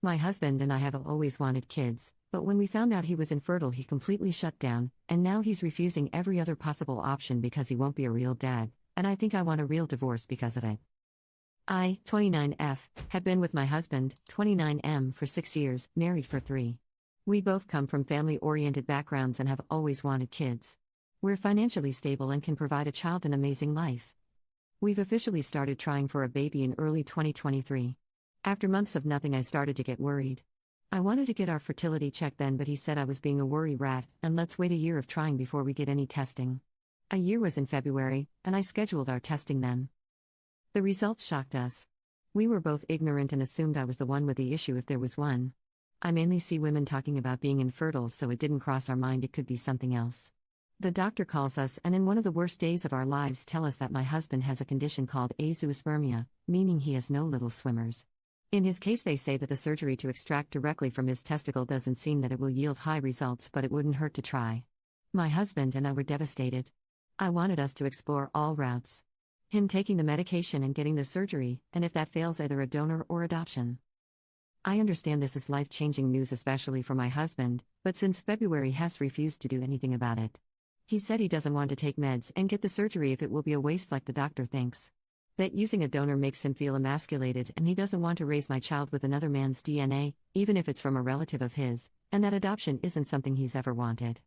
My husband and I have always wanted kids, but when we found out he was infertile, he completely shut down, and now he's refusing every other possible option because he won't be a real dad, and I think I want a real divorce because of it. I, 29F, have been with my husband, 29M, for 6 years, married for 3. We both come from family-oriented backgrounds and have always wanted kids. We're financially stable and can provide a child an amazing life. We've officially started trying for a baby in early 2023. After months of nothing, I started to get worried. I wanted to get our fertility checked then, but he said I was being a worry rat, and let's wait a year of trying before we get any testing. A year was in February, and I scheduled our testing then. The results shocked us. We were both ignorant and assumed I was the one with the issue if there was one. I mainly see women talking about being infertile, so it didn't cross our mind it could be something else. The doctor calls us and in one of the worst days of our lives tell us that my husband has a condition called azoospermia, meaning he has no little swimmers. In his case, they say that the surgery to extract directly from his testicle doesn't seem that it will yield high results, but it wouldn't hurt to try. My husband and I were devastated. I wanted us to explore all routes. Him taking the medication and getting the surgery, and if that fails, either a donor or adoption. I understand this is life-changing news, especially for my husband, but since February he has refused to do anything about it. He said he doesn't want to take meds and get the surgery if it will be a waste like the doctor thinks. That using a donor makes him feel emasculated, and he doesn't want to raise my child with another man's DNA, even if it's from a relative of his, and that adoption isn't something he's ever wanted.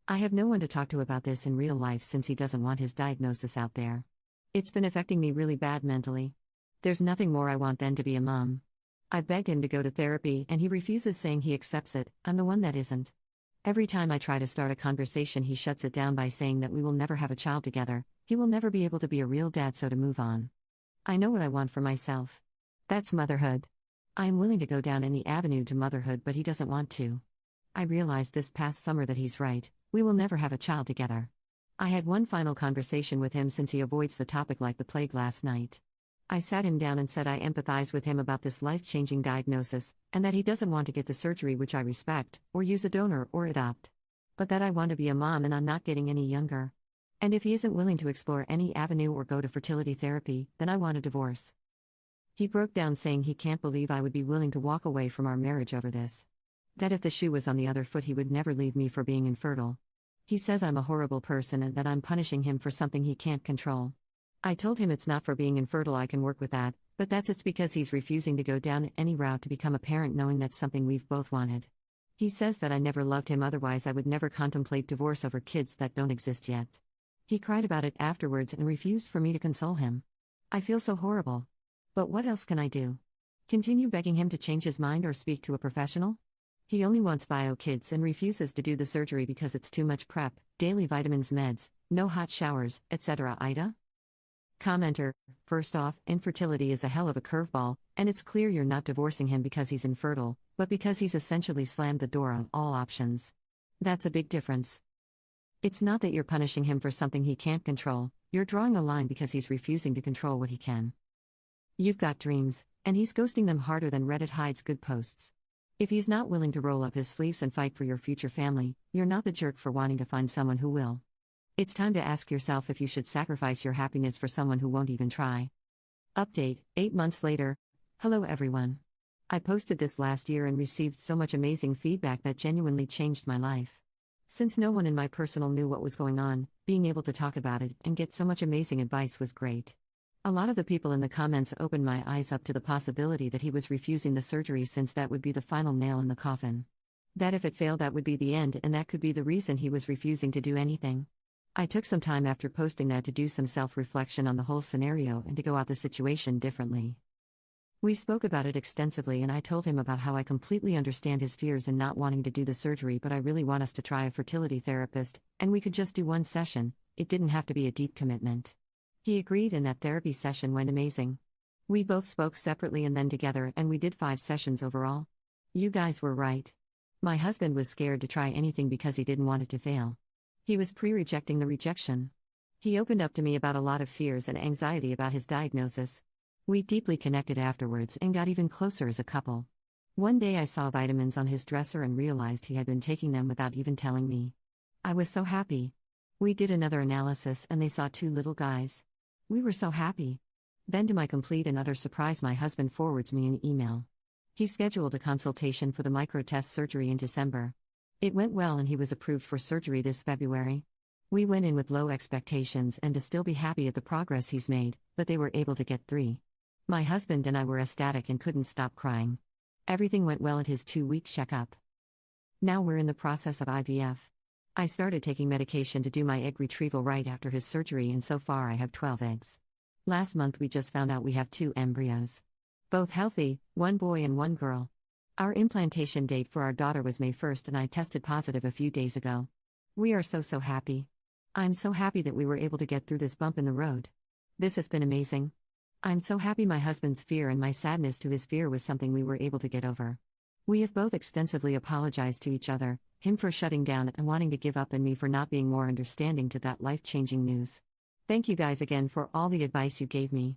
I have no one to talk to about this in real life since he doesn't want his diagnosis out there. It's been affecting me really bad mentally. There's nothing more I want than to be a mom. I begged him to go to therapy and he refuses, saying he accepts it. I'm the one that isn't. Every time I try to start a conversation, he shuts it down by saying that we will never have a child together, he will never be able to be a real dad, so to move on. I know what I want for myself. That's motherhood. I am willing to go down any avenue to motherhood, but he doesn't want to. I realized this past summer that he's right, we will never have a child together. I had one final conversation with him since he avoids the topic like the plague last night. I sat him down and said I empathize with him about this life-changing diagnosis, and that he doesn't want to get the surgery, which I respect, or use a donor or adopt. But that I want to be a mom and I'm not getting any younger. And if he isn't willing to explore any avenue or go to fertility therapy, then I want a divorce. He broke down saying he can't believe I would be willing to walk away from our marriage over this. That if the shoe was on the other foot, he would never leave me for being infertile. He says I'm a horrible person and that I'm punishing him for something he can't control. I told him it's not for being infertile, I can work with that, but it's because he's refusing to go down any route to become a parent, knowing that's something we've both wanted. He says that I never loved him, otherwise I would never contemplate divorce over kids that don't exist yet. He cried about it afterwards and refused for me to console him. I feel so horrible. But what else can I do? Continue begging him to change his mind or speak to a professional? He only wants bio kids and refuses to do the surgery because it's too much prep, daily vitamins, meds, no hot showers, etc. Ida? Commenter: first off, infertility is a hell of a curveball, and it's clear you're not divorcing him because he's infertile, but because he's essentially slammed the door on all options. That's a big difference. It's not that you're punishing him for something he can't control, you're drawing a line because he's refusing to control what he can. You've got dreams, and he's ghosting them harder than Reddit hides good posts. If he's not willing to roll up his sleeves and fight for your future family, you're not the jerk for wanting to find someone who will. It's time to ask yourself if you should sacrifice your happiness for someone who won't even try. Update, 8 months later. Hello everyone. I posted this last year and received so much amazing feedback that genuinely changed my life. Since no one in my personal knew what was going on, being able to talk about it and get so much amazing advice was great. A lot of the people in the comments opened my eyes up to the possibility that he was refusing the surgery, since that would be the final nail in the coffin. That if it failed, that would be the end, and that could be the reason he was refusing to do anything. I took some time after posting that to do some self-reflection on the whole scenario and to go out the situation differently. We spoke about it extensively, and I told him about how I completely understand his fears in not wanting to do the surgery, but I really want us to try a fertility therapist, and we could just do one session, it didn't have to be a deep commitment. He agreed, and that therapy session went amazing. We both spoke separately and then together, and we did 5 sessions overall. You guys were right. My husband was scared to try anything because he didn't want it to fail. He was pre-rejecting the rejection. He opened up to me about a lot of fears and anxiety about his diagnosis. We deeply connected afterwards and got even closer as a couple. One day I saw vitamins on his dresser and realized he had been taking them without even telling me. I was so happy. We did another analysis and they saw 2 little guys. We were so happy. Then, to my complete and utter surprise, my husband forwards me an email. He scheduled a consultation for the microtest surgery in December. It went well and he was approved for surgery this February. We went in with low expectations and to still be happy at the progress he's made, but they were able to get 3. My husband and I were ecstatic and couldn't stop crying. Everything went well at his 2-week checkup. Now we're in the process of IVF. I started taking medication to do my egg retrieval right after his surgery and so far I have 12 eggs. Last month we just found out we have 2 embryos. Both healthy, 1 boy and 1 girl. Our implantation date for our daughter was May 1st and I tested positive a few days ago. We are so happy. I'm so happy that we were able to get through this bump in the road. This has been amazing. I'm so happy my husband's fear and my sadness to his fear was something we were able to get over. We have both extensively apologized to each other, him for shutting down and wanting to give up and me for not being more understanding to that life-changing news. Thank you guys again for all the advice you gave me.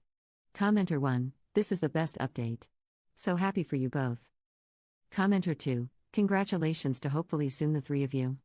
Commenter 1, this is the best update. So happy for you both. Commenter 2, congratulations to hopefully soon the 3 of you.